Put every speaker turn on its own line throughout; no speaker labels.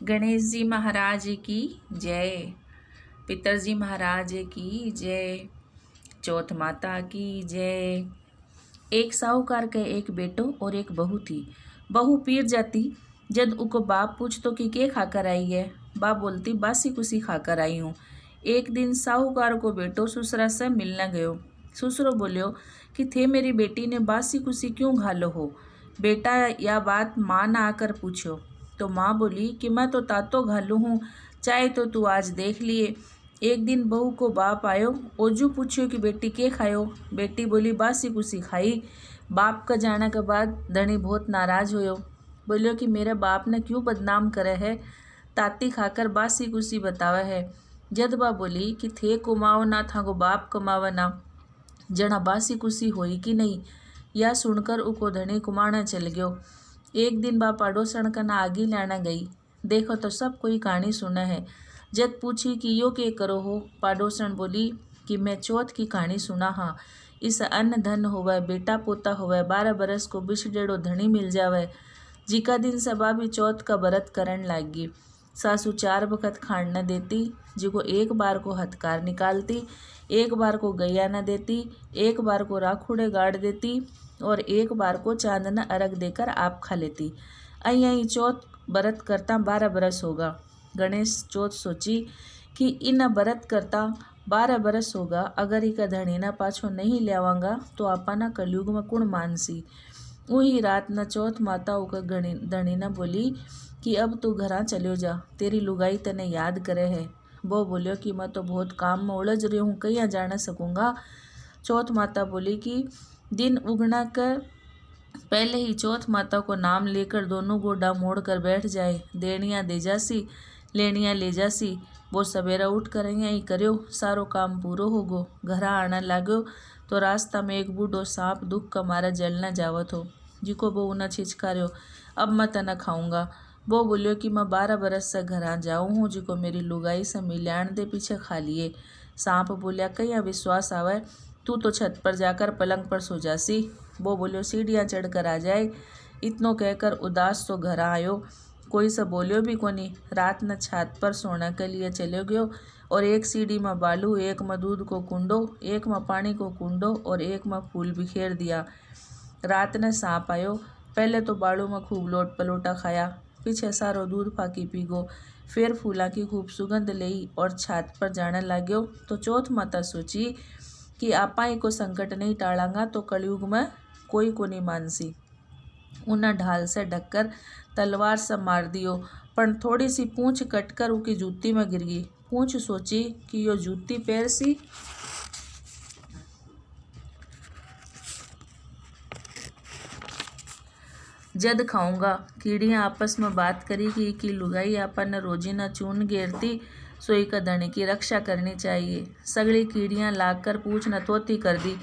गणेश जी महाराज की जय। पितरजी महाराज की जय। चौथ माता की जय। एक साहूकार के एक बेटो और एक बहू थी। बहू पीर जाती जद उको बाप पूछतो कि के खाकर आई है। बाप बोलती बासी कुसी खाकर आई हूँ। एक दिन साहूकार को बेटो ससुरा से मिलने गयो। ससुरो बोलियो कि थे मेरी बेटी ने बासी कुसी क्यों घालो हो। बेटा या बात माँ ने आकर पूछो तो माँ बोली कि मैं तो तातो घालू हूँ, चाहे तो तू आज देख लिए। एक दिन बहू को बाप आयो, ओजू पूछ्यो कि बेटी के खायो। बेटी बोली बासी कुसी खाई। बाप का जाने के बाद धनी बहुत नाराज होयो। बोलियो कि मेरे बाप ने क्यों बदनाम करे है, ताती खाकर बासी कुसी बतावे है। जद बा बोली कि थे कमाओ ना था को बाप कमावे ना, जना बासी कुसी होई कि नहीं। या सुनकर उको धनी कुमाना चल गयो। एक दिन बा पड़ोसन का ना आगी लाना गई। देखो तो सब कोई कहानी सुना है। जद पूछी कि यो के करो हो, पड़ोसन बोली कि मैं चौथ की कहानी सुना हाँ। इस अन्न धन होवे, बेटा पोता होवे, 12 बरस को बिछ डेढ़ो धनी मिल जावे। जिका दिन सबा भी चौथ का व्रत करन लागी। सासू 4 बखत खाण न देती, जिको एक बार को हथकार निकालती, एक बार को गैया न देती, एक बार को राखुड़े गाड़ देती और एक बार को चांदना अर्घ देकर आप खा लेती। अई चौथ व्रत करता 12 बरस होगा। गणेश चौथ सोची कि इन व्रत करता 12 बरस होगा, अगर इका धनी ना पाछो नहीं लेवांगा तो आपना कलयुग में कुण मानसी। वही रात न चौथ माता होकर धनी न बोली कि अब तू घरा चलो जा, तेरी लुगाई तने याद करे है। वो बोलियो कि मैं तो बहुत काम में उलझ रही हूँ, कहीं जाना सकूँगा। चौथ माता बोली कि दिन उगना कर पहले ही चौथ माता को नाम लेकर दोनों गोडा मोड़ कर बैठ जाए। देनियाँ दे जासी, लेनियाँ ले जासी। वो सवेरा उठ कर ही करो, सारो काम पूरो होगो। घरा आना लागो तो रास्ता में एक बूढ़ो सांप दुख का मारा जल न जावत हो। जिको वो न छिचकार्यो, अब मैं तना खाऊंगा। वो बोलियो कि मैं 12 बरस से घरा जाऊँ हूँ, जिको मेरी लुगाई से मिल्याण दे पीछे खा लिए। सांप बोलिया कहीं विश्वास आवे, तू तो छत पर जाकर पलंग पर सो जासी। वो बोलियो सीढ़ियाँ चढ़कर आ जाए। इतनो कहकर उदास तो घर आयो, कोई से बोलियो भी कोनी। रात न छत पर सोने के लिए चले गयो और एक सीढ़ी में बालू, एक में दूध को कुंडो, एक में पानी को कुंडो और एक में फूल बिखेर दिया। रात ने सांप आयो, पहले तो बालू में खूब लोट पलोटा खाया, पीछे सारो दूध फाकी पीगो, फिर फूला की खूब सुगंध लई और छत पर जाने लाग्यो। तो चौथ माता सोची कि आपाई को संकट नहीं टालांगा तो कलयुग में कोई को नहीं मानसी। उन्हें ढाल से ढककर तलवार से मार दियो, पर थोड़ी सी पूंछ कटकर उसकी जूती में गिर गई। पूंछ सोची कि यो जूती पैर सी जद खाऊंगा। कीड़ियाँ आपस में बात करी कि लुगाई आपन रोजी न चून घेरती, सोई का धनी की रक्षा करनी चाहिए। सगली कीड़ियाँ लाकर पूछ न तोती कर दी,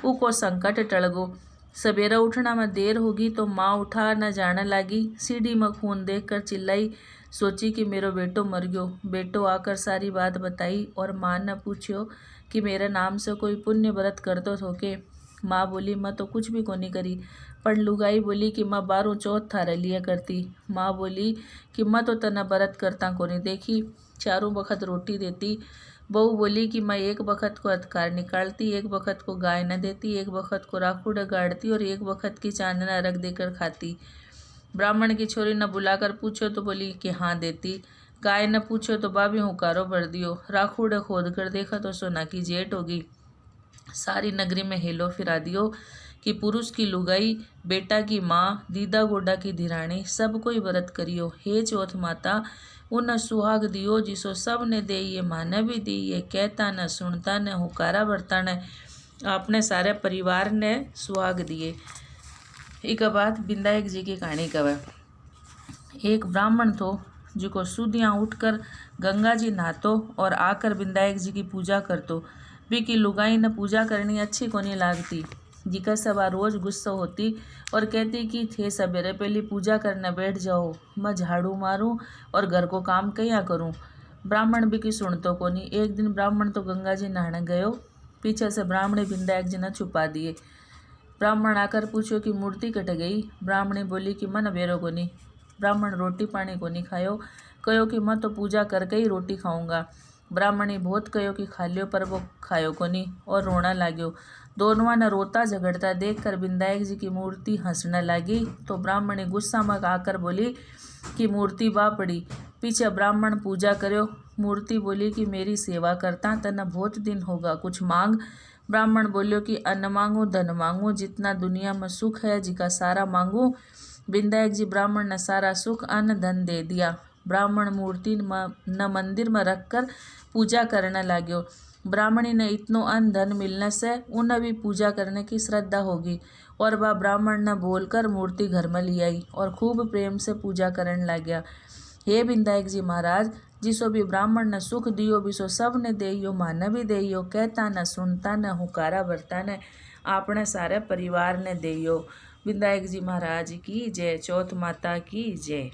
उको संकट टल गो। सवेरा उठना में देर होगी तो माँ उठा न जाने लगी। सीढ़ी में खून देखकर चिल्लाई, सोची कि मेरो बेटो मर गयो। बेटो आकर सारी बात बताई और माँ ने पूछ्यो कि मेरे नाम से कोई पुण्य व्रत कर दो थोके। माँ बोली मैं तो कुछ भी कोनी करी, पर लुगाई बोली कि मैं 12 चौथ थारे लिया करती। माँ बोली कि मैं तो तना व्रत करता कोनी देखी, 4 बखत रोटी देती। बहू बोली कि मैं एक बखत को हथकार निकालती, एक बखत को गाय न देती, एक बखत को राखुड़ गाड़ती और एक बखत की चांदना रख देकर खाती। ब्राह्मण की छोरी न बुलाकर पूछो तो बोली कि हाँ देती। गाय न पूछो तो बाबी हुकारो भर दियो। राखुड़ खोद कर देखा तो सोना की जेट होगी। सारी नगरी में हेलो फिरा दियो कि पुरुष की लुगाई, बेटा की माँ, दीदा गोडा की धिरानी, सब कोई व्रत करियो। हे चौथ माता, उन सुहाग दियो जिसो सब ने दे, ये माने भी दी, ये कहता न सुनता न हुकारा भरता न, आपने सारे परिवार ने सुहाग दिए। एक बात बिंदायक जी की कहानी कवे। एक ब्राह्मण तो जिको सुदियाँ उठकर गंगा जी नहातो और आकर बिंदायक जी की पूजा करतो। बिकी लुगाई ने पूजा करनी अच्छी कोनी लागती, जिका सवा रोज गुस्सा होती और कहती कि थे सवेरे पहली पूजा करने बैठ जाओ, मैं झाड़ू मारूं और घर को काम क्या करूं। ब्राह्मण बिकी सुनतो कोनी। एक दिन ब्राह्मण तो गंगा जी नहाने गयो, पीछे से ब्राह्मणी बिंदायक जी ने छुपा दिए। ब्राह्मण आकर पूछो कि मूर्ति कट गई। ब्राह्मणी बोली कि मन बेरो कोनी। ब्राह्मण रोटी पानी को नहीं खायो, कहो कि मैं तो पूजा करके ही रोटी खाऊंगा। ब्राह्मणी बहुत कहो कि खा लियो, पर वो खायो को नहीं और रोना लाग्यो। दोनों ने रोता झगड़ता देखकर विनायक जी की मूर्ति हंसने लगी। तो ब्राह्मणी गुस्सा में आकर बोली कि मूर्ति बा पड़ी, पीछे ब्राह्मण पूजा करो। मूर्ति बोली कि मेरी सेवा करता तना बहुत दिन होगा, कुछ मांग। ब्राह्मण बोलियो कि अन्न मांगू, धन मांगू, जितना दुनिया में सुख है जिका सारा मांगू। विनायक जी ब्राह्मण ने सारा सुख अन्न धन दे दिया। ब्राह्मण मूर्ति न मंदिर में रखकर पूजा करने लाग्यो। ब्राह्मणी ने इतनो अन्न धन मिलने से उन्हें भी पूजा करने की श्रद्धा होगी और वह ब्राह्मण ने बोलकर मूर्ति घर में ले आई और खूब प्रेम से पूजा करने लग गया। हे विनायक जी महाराज, जिसो भी ब्राह्मण ने सुख दियो बिसो सब ने देयो, माने भी देयो, कहता न सुनता न हुकारा भरता ने अपने सारे परिवार ने देयो। विनायक जी महाराज की जय, चौथ माता की जय।